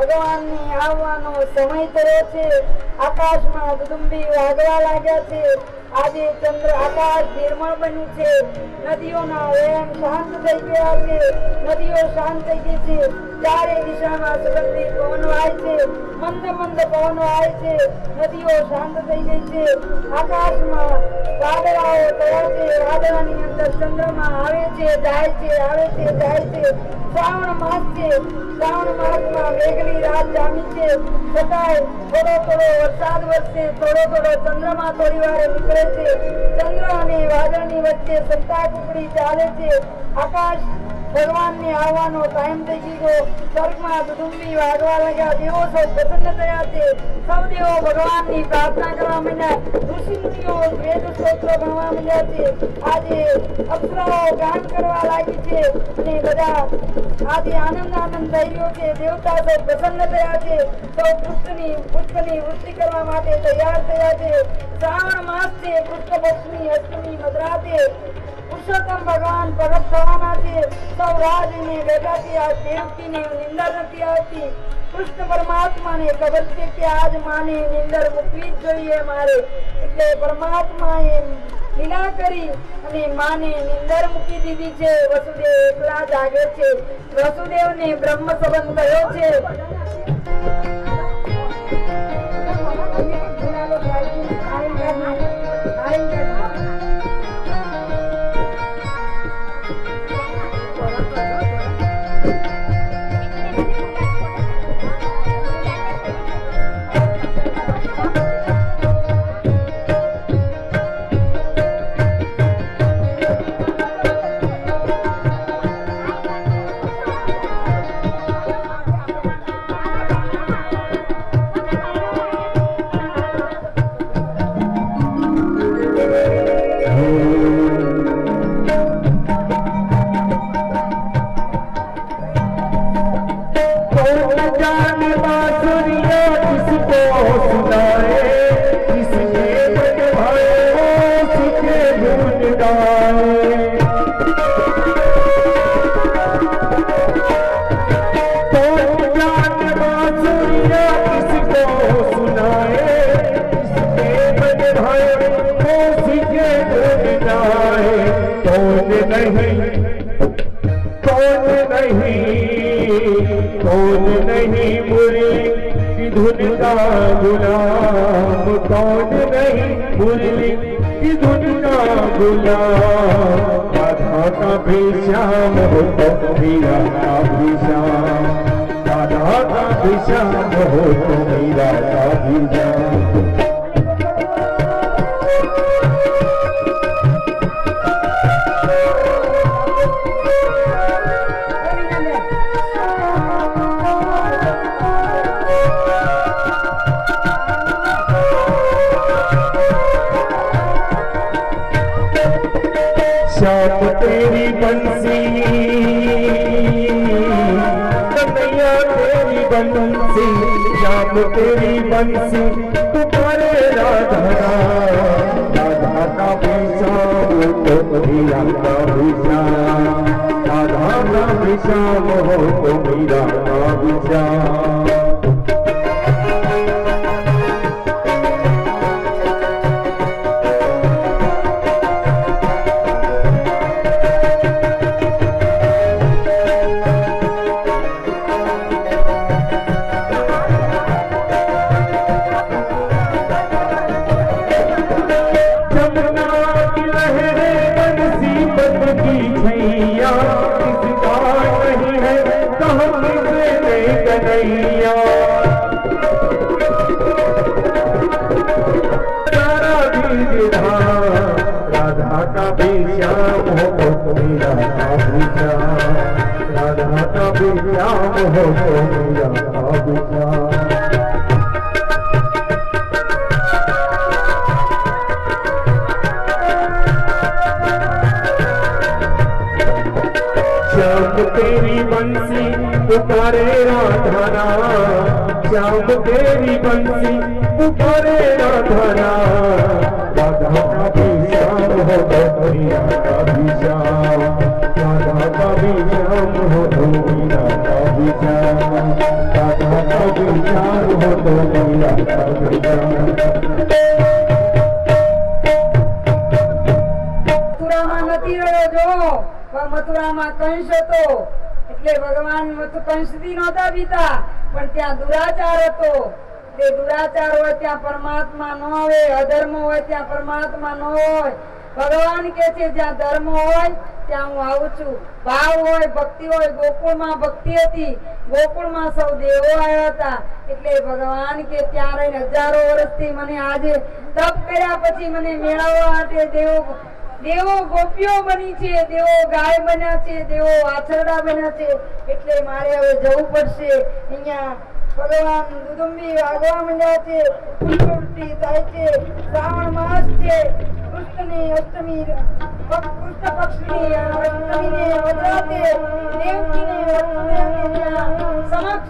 ભગવાનની આવવાનો સમય થયો છે. આકાશમાં દુદુંબી વાગવા લાગ્યા છે. આજે ચંદ્ર આકાશ નિર્મળ બન્યું છે. નદીઓના વહેણ શાંત થઈ ગયા છે. નદીઓ શાંત થઈ ગઈ છે. ચારે દિશામાં સુગંધી પવન વાય છે. મંદ મંદ પવન વાય છે. નદીઓ શાંત થઈ ગઈ છે. આકાશમાં વાદળાઓ તળા છે. વાદળાની અંદર ચંદ્રમા આવે છે, જાય છે, આવે છે, જાય છે. શ્રાવણ માસ છે. શ્રાવણ માસમાં મેઘની રાત જામી છે. છતાંય થોડો થોડો વરસાદ વરસે, થોડો થોડો ચંદ્રમા થોડી વાર નીકળે છે. ચંદ્ર અને વાદળની વચ્ચે સંતા કુકડી ચાલે છે. આકાશ ભગવાનને આવવાનો ટાઈમ થઈ ગયો. સ્વર્ગમાં દુદુંબી વાગવા લાગ્યા. દેવો સૌ પ્રસન્ન થયા છે. સૌ દેવો ભગવાનની પ્રાર્થના કરવા માંડ્યા. ઋષિ મુનિઓ વેદ સ્તોત્રો ભણવા માંડ્યા છે. આજે અપ્સરાઓ ગાન કરવા લાગી છે અને બધા આજે આનંદ આનંદ થઈ રહ્યો છે. દેવતા સૌ પ્રસન્ન થયા છે. સૌ પુષ્પની વૃષ્ટિ કરવા માટે તૈયાર થયા છે. શ્રાવણ માસ છે. કૃષ્ણ પક્ષની અષ્ટમી મધરાતે પુરુષોત્તમ ભગવાન પ્રગટ થવાના છે. સૌ રાહ જોઈને બેઠા છે. આ દેવકીને નિંદર નથી આવતી. કૃષ્ણ પરમાત્માને ખબર છે કે આજ માને નિંદર મૂકવી જ જોઈએ મારે. એટલે પરમાત્માએ લીલા કરી અને માને નિંદર મૂકી દીધી છે. વસુદેવ એકલા જાગે છે. વસુદેવને બ્રહ્મ સંબંધ થયો છે. कौन नहीं मुरली की धुन का गुलाम, कौन नहीं मुरली की धुन का गुलाम। राधा का भी श्याम हो तो मीरा का भी श्याम, राधा का भी श्याम हो तो मीरा का भी श्याम। श्याम तेरी बंसी कन्हैया तेरी बंसी, श्याम तेरी बंसी तुम्हारे राधा, राधा का भी श्याम तो मीरा का भी श्याम, राधा का भी श्याम हो तो मीरा का भी श्याम। राधा का भी श्याम हो तो मीरा का भी श्याम, राधा का भी श्याम हो तो मीरा का भी श्याम। श्याम तेरी बंसी पुकारे राधा, श्याम तेरी बंसी पुकारे राधा, राधा का भी श्याम हो तो मीरा का भी श्याम, राधा का भी श्याम हो तो मीरा का भी श्याम, राधा का ભગવાન કંસથી નહોતા બીતા, પણ ત્યાં દુરાચાર હતો. તે દુરાચાર હોય ત્યાં પરમાત્મા ન આવે, અધર્મ હોય ત્યાં પરમાત્મા ન હોય. ભગવાન કે છે જ્યાં ધર્મ હોય ત્યાં હું આવું છું. ભાવ હોય, ભક્તિ હોય. ગોકુળમાં ભક્તિ હતી, ગોકુળમાં સૌ દેવો આવ્યા હતા. એટલે ભગવાન કે ત્યાં રહીને હજારો વર્ષથી મને આજે તપ કર્યા પછી મને મેળવવા માટે દેવો ગોપીઓ બની છે, દેવો ગાય બન્યા છે, દેવો વાછરડા બન્યા છે. એટલે મારે હવે જવું પડશે. અહીંયા ભગવાન દુદુંબી વાગવા માંડ્યા છે, પુષ્પવૃષ્ટિ થાય છે, શ્રાવણ માસ છે, કૃષ્ણની અષ્ટમી, કૃષ્ણ પક્ષની અષ્ટમીને વજરાતે દેવકીને સમક્ષ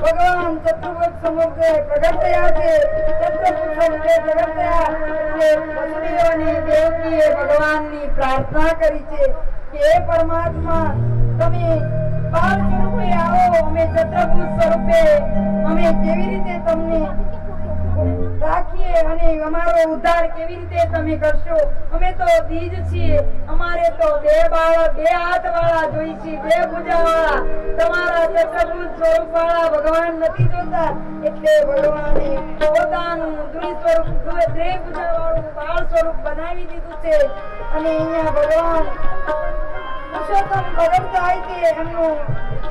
ભગવાન ચતુર્ભુજ સમુદ્ર પ્રગટ થયા છે. ચતુર્ભુજ સમુદ્ર પ્રગટ થયા એટલે વસુદેવ અને દેવકીએ ભગવાનની પ્રાર્થના કરી છે કે હે પરમાત્મા, તમે બાળ સ્વરૂપે આવો, અમે ચતુર્ભુજ સ્વરૂપે અમે કેવી રીતે તમને રાખીએ અને અમારો ઉદ્ધાર કેવી રીતે તમે કરશો? અમે તો દીજ છીએ, અમારે તો બે હાથ વાળા જોઈ છે, બે ભુજા વાળા. તમારા ચતુર્ભુજ સ્વરૂપ વાળા ભગવાન નથી જોતા. એટલે ભગવાને પોતાનું દ્વિ ભુજા વાળું બાળ સ્વરૂપ બનાવી દીધું છે. અને અહીંયા ભગવાન પુરુષોત્તમ ભગત થાય છે, એમનું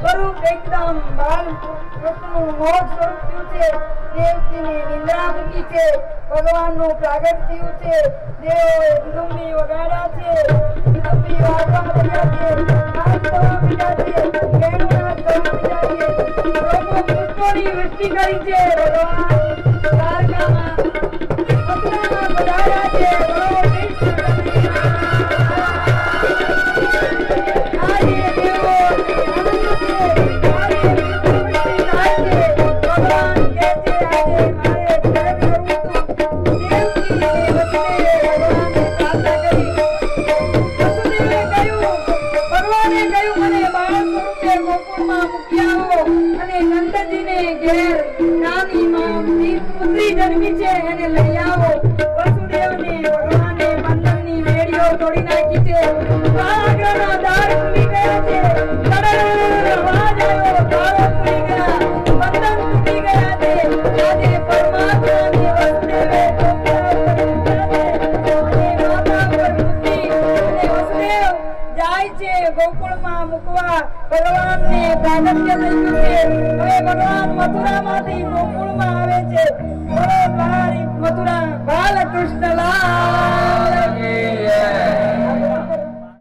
સ્વરૂપ એકદમ બાળ કૃષ્ણનું મોહ સ્વરૂપ થયું છે. દેવકીની નિંદ્રા મૂકી છે, ભગવાનનું પ્રાગટ થયું છે. દેવોએ દુદુંબી વગાડ્યા છે, દુદુંબી વાગવા માંડ્યા છે, નાચ કરવા માંડ્યા છે, વેણુનાદ કરવા માંડ્યા છે. લોકો પુષ્પોની વૃષ્ટિ કરી છે. ભગવાન દ્વારકામાં મથુરામાં પધાર્યા છે. જન્મી છે એને લઈ આવો. વસુદેવને ભગવાને બંધનની વેડીઓ તોડી નાખી છે. કારાગૃહના દ્વાર ખુલી ગયા છે. કડકડ અવાજ આવ્યો, તાળો ખુલી ગયા, બંધન તૂટી ગયા છે. આજે પરમાત્માને વસુદેવે માતા પર મૂકી અને વસુદેવ જાય છે ગોકુળમાં મૂકવા. ભગવાનને પ્રાગટ્ય થઈ ગયું છે. હવે ભગવાન મથુરામાંથી ગોકુળમાં આવે છે. મથુરા બાલકૃષ્ણ લાલ